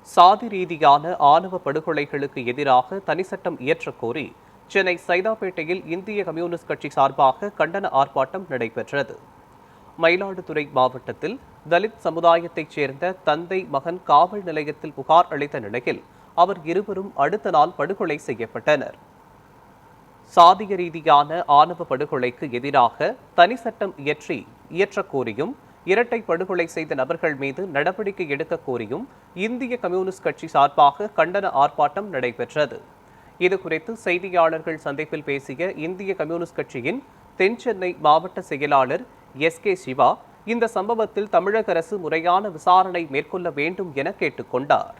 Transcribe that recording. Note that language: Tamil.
சாதி ரீதியான ஆணவ படுகொலைகளுக்கு எதிராக தனி சட்டம் இயற்றக் கோரி சென்னை சைதாப்பேட்டையில் இந்திய கம்யூனிஸ்ட் கட்சி சார்பாக கண்டன ஆர்ப்பாட்டம் நடைபெற்றது. மயிலாடுதுறை மாவட்டத்தில் தலித் சமுதாயத்தைச் சேர்ந்த தந்தை மகன் காவல் நிலையத்தில் புகார் அளித்த நிலையில் அவர் இருவரும் அடுத்த நாள் படுகொலை செய்யப்பட்டனர். சாதிய ரீதியான ஆணவ படுகொலைக்கு எதிராக தனி சட்டம் இயற்றக் கோரியும் இரட்டை படுகொலை செய்த நபர்கள் மீது நடவடிக்கை எடுக்க கோரியும் இந்திய கம்யூனிஸ்ட் கட்சி சார்பாக கண்டன ஆர்ப்பாட்டம் நடைபெற்றது. இதுகுறித்து செய்தியாளர்கள் சந்திப்பில் பேசிய இந்திய கம்யூனிஸ்ட் கட்சியின் தென்சென்னை மாவட்ட செயலாளர் எஸ்.கே. சிவா, இந்த சம்பவத்தில் தமிழக அரசு முறையான விசாரணை மேற்கொள்ள வேண்டும் என கேட்டுக்கொண்டார்.